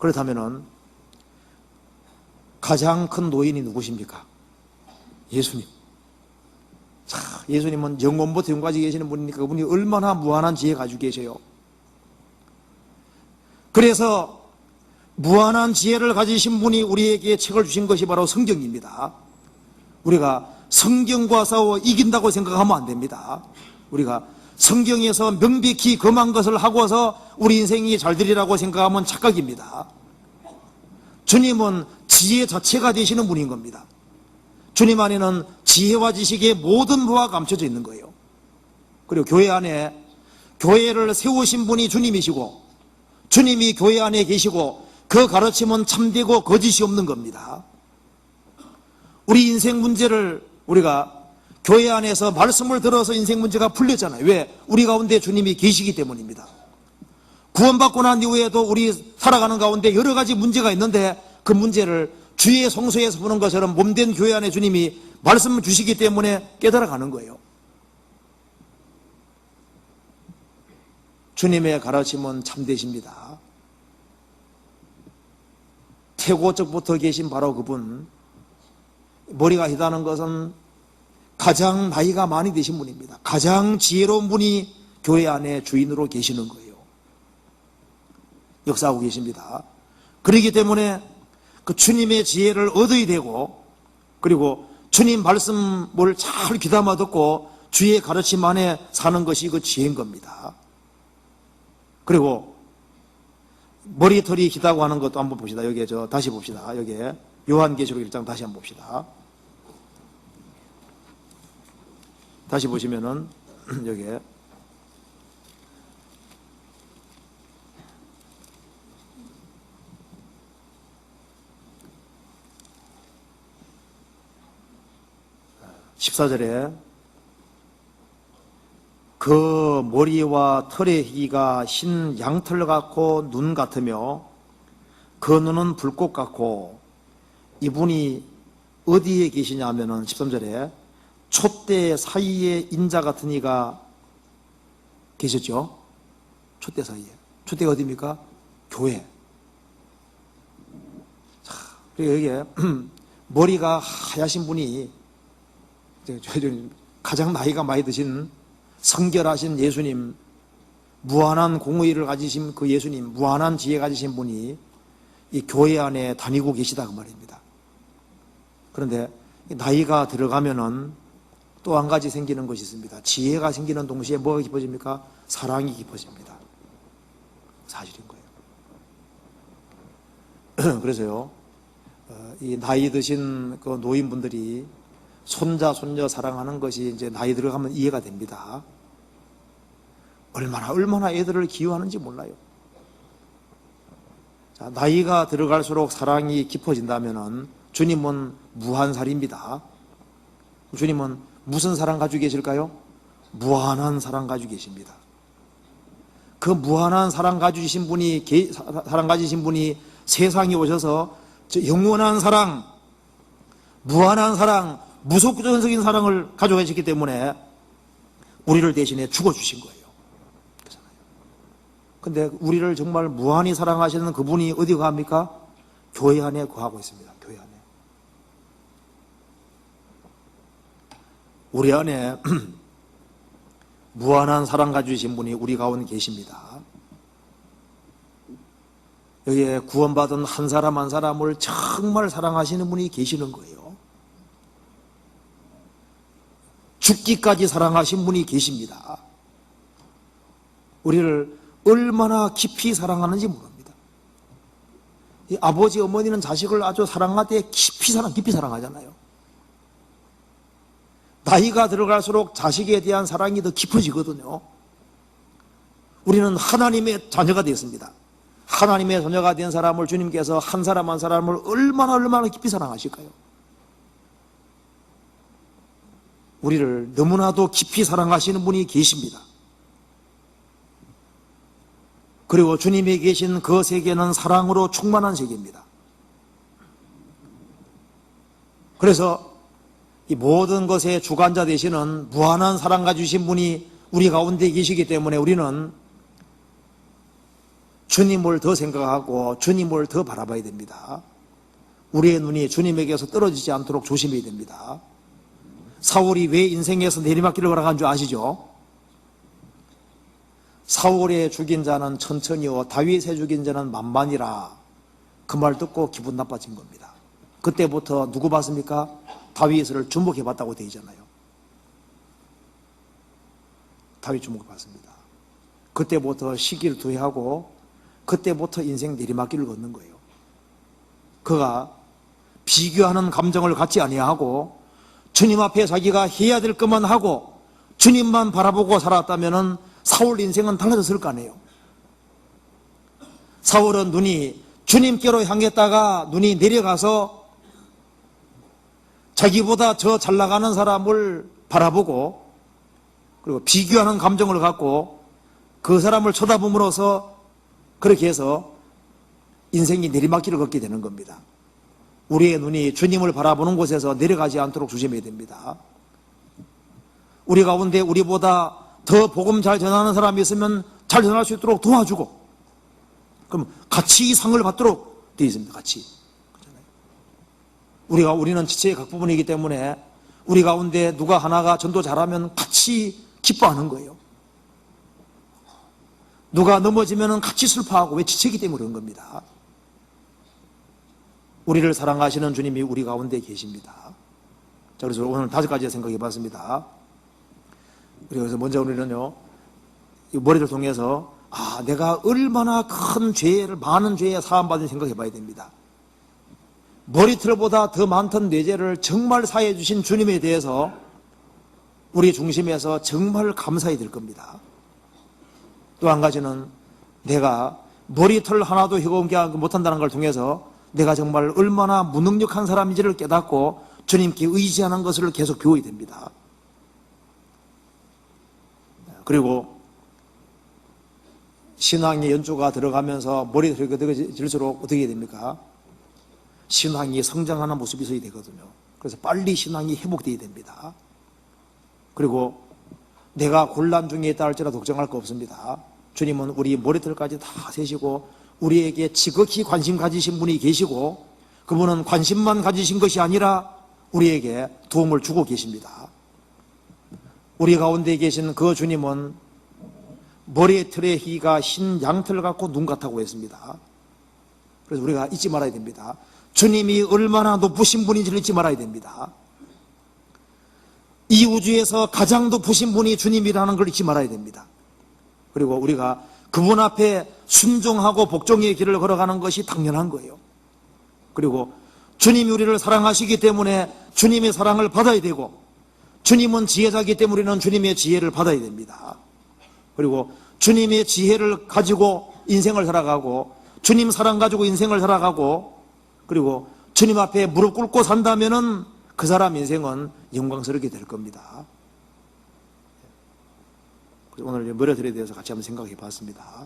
그렇다면은 가장 큰 노인이 누구십니까? 예수님. 자, 예수님은 영원부터 영까지 계시는 분이니까 그분이 얼마나 무한한 지혜 가지고 계세요. 그래서 무한한 지혜를 가지신 분이 우리에게 책을 주신 것이 바로 성경입니다. 우리가 성경과 싸워 이긴다고 생각하면 안 됩니다. 우리가 성경에서 명백히 금한 것을 하고서 우리 인생이 잘 되리라고 생각하면 착각입니다. 주님은 지혜 자체가 되시는 분인 겁니다. 주님 안에는 지혜와 지식의 모든 부가 감춰져 있는 거예요. 그리고 교회 안에 교회를 세우신 분이 주님이시고 주님이 교회 안에 계시고 그 가르침은 참되고 거짓이 없는 겁니다. 우리 인생 문제를 우리가 교회 안에서 말씀을 들어서 인생 문제가 풀렸잖아요. 왜? 우리 가운데 주님이 계시기 때문입니다. 구원받고 난 이후에도 우리 살아가는 가운데 여러 가지 문제가 있는데 그 문제를 주의 성소에서 보는 것처럼 몸된 교회 안에 주님이 말씀을 주시기 때문에 깨달아가는 거예요. 주님의 가르침은 참되십니다. 태고적부터 계신 바로 그분, 머리가 희다는 것은 가장 나이가 많이 되신 분입니다. 가장 지혜로운 분이 교회 안에 주인으로 계시는 거예요. 역사하고 계십니다. 그렇기 때문에 그 주님의 지혜를 얻어야 되고, 그리고 주님 말씀을 잘 귀담아 듣고 주의 가르침 안에 사는 것이 그 지혜인 겁니다. 그리고 머리털이 기다고 하는 것도 한번 봅시다. 여기에 다시 봅시다. 여기에 요한계시록 1장 다시 한번 봅시다. 다시 보시면은 여기에 (14절에) 그 머리와 털의 희기가 흰 양털 같고 눈 같으며 그 눈은 불꽃 같고, 이분이 어디에 계시냐 하면은 13절에 촛대 사이에 인자 같은 이가 계셨죠. 촛대 사이에. 촛대가 어디입니까? 교회. 자, 그리고 여기에 머리가 하얗신 분이 가장 나이가 많이 드신 성결하신 예수님, 무한한 공의를 가지신 그 예수님, 무한한 지혜 가지신 분이 이 교회 안에 다니고 계시다 그 말입니다. 그런데 나이가 들어가면은 또 한 가지 생기는 것이 있습니다. 지혜가 생기는 동시에 뭐가 깊어집니까? 사랑이 깊어집니다. 사실인 거예요. 그래서요, 이 나이 드신 그 노인분들이 손자, 손녀 사랑하는 것이 이제 나이 들어가면 이해가 됩니다. 얼마나 애들을 기여하는지 몰라요. 자, 나이가 들어갈수록 사랑이 깊어진다면은 주님은 무한살입니다. 주님은 무슨 사랑 가지고 계실까요? 무한한 사랑 가지고 계십니다. 그 무한한 사랑 가지신 분이 세상에 오셔서 영원한 사랑, 무한한 사랑, 무소부전적인 사랑을 가지고 계셨기 때문에 우리를 대신에 죽어주신 거예요. 근데 우리를 정말 무한히 사랑하시는 그분이 어디 거합니까? 교회 안에 거하고 있습니다. 교회 안에. 우리 안에 무한한 사랑 가지신 분이 우리 가운데 계십니다. 여기에 구원받은 한 사람 한 사람을 정말 사랑하시는 분이 계시는 거예요. 죽기까지 사랑하신 분이 계십니다. 우리를 얼마나 깊이 사랑하는지 모릅니다. 이 아버지, 어머니는 자식을 아주 사랑할 때 깊이 사랑하잖아요. 나이가 들어갈수록 자식에 대한 사랑이 더 깊어지거든요. 우리는 하나님의 자녀가 되었습니다. 하나님의 자녀가 된 사람을 주님께서 한 사람 한 사람을 얼마나 깊이 사랑하실까요? 우리를 너무나도 깊이 사랑하시는 분이 계십니다. 그리고 주님이 계신 그 세계는 사랑으로 충만한 세계입니다. 그래서 이 모든 것의 주관자 되시는 무한한 사랑 가지신 분이 우리 가운데 계시기 때문에 우리는 주님을 더 생각하고 주님을 더 바라봐야 됩니다. 우리의 눈이 주님에게서 떨어지지 않도록 조심해야 됩니다. 사울이 왜 인생에서 내리막길을 걸어간 줄 아시죠? 사울의 죽인 자는 천천히요 다윗의 죽인 자는 만만이라, 그 말 듣고 기분 나빠진 겁니다. 그때부터 누구 봤습니까? 다윗을 주목해 봤다고 되어 있잖아요. 다윗 주목해 봤습니다. 그때부터 시기를 두해하고 그때부터 인생 내리막길을 걷는 거예요. 그가 비교하는 감정을 갖지 아니하고 주님 앞에 자기가 해야 될 것만 하고 주님만 바라보고 살았다면 사울 인생은 달라졌을 거 아니에요. 사울은 눈이 주님께로 향했다가 눈이 내려가서 자기보다 저 잘 나가는 사람을 바라보고 그리고 비교하는 감정을 갖고 그 사람을 쳐다봄으로써 그렇게 해서 인생이 내리막길을 걷게 되는 겁니다. 우리의 눈이 주님을 바라보는 곳에서 내려가지 않도록 조심해야 됩니다. 우리 가운데 우리보다 더 복음 잘 전하는 사람이 있으면 잘 전할 수 있도록 도와주고, 그럼 같이 상을 받도록 되어 있습니다. 같이. 우리는 지체의 각 부분이기 때문에 우리 가운데 누가 하나가 전도 잘하면 같이 기뻐하는 거예요. 누가 넘어지면 같이 슬퍼하고, 왜 지체이기 때문에 그런 겁니다. 우리를 사랑하시는 주님이 우리 가운데 계십니다. 자, 그래서 오늘 5가지 생각해 봤습니다. 그래서 먼저 우리는요, 이 머리를 통해서 내가 얼마나 큰 죄를, 많은 죄에 사함받은 생각해 봐야 됩니다. 머리털보다 더 많던 내 죄를 정말 사해 주신 주님에 대해서 우리 중심에서 정말 감사해야 될 겁니다. 또 한 가지는 내가 머리털 하나도 해공개 못한다는 걸 통해서 내가 정말 얼마나 무능력한 사람인지를 깨닫고 주님께 의지하는 것을 계속 배워야 됩니다. 그리고 신앙의 연주가 들어가면서 머리털이 들어질수록 어떻게 해야 됩니까? 신앙이 성장하는 모습이 있어야 되거든요. 그래서 빨리 신앙이 회복되어야 됩니다. 그리고 내가 곤란 중에 있다 할지라도 걱정할 거 없습니다. 주님은 우리 머리털까지 다 세시고 우리에게 지극히 관심 가지신 분이 계시고, 그분은 관심만 가지신 것이 아니라 우리에게 도움을 주고 계십니다. 우리 가운데 계신 그 주님은 머리털의 희가 흰 양털 같고 눈 같다고 했습니다. 그래서 우리가 잊지 말아야 됩니다. 주님이 얼마나 높으신 분인지를 잊지 말아야 됩니다. 이 우주에서 가장 높으신 분이 주님이라는 걸 잊지 말아야 됩니다. 그리고 우리가 그분 앞에 순종하고 복종의 길을 걸어가는 것이 당연한 거예요. 그리고 주님이 우리를 사랑하시기 때문에 주님의 사랑을 받아야 되고, 주님은 지혜자이기 때문에 우리는 주님의 지혜를 받아야 됩니다. 그리고 주님의 지혜를 가지고 인생을 살아가고, 주님 사랑 가지고 인생을 살아가고, 그리고 주님 앞에 무릎 꿇고 산다면은 그 사람 인생은 영광스럽게 될 겁니다. 오늘 머리털에 대해서 같이 한번 생각해 봤습니다.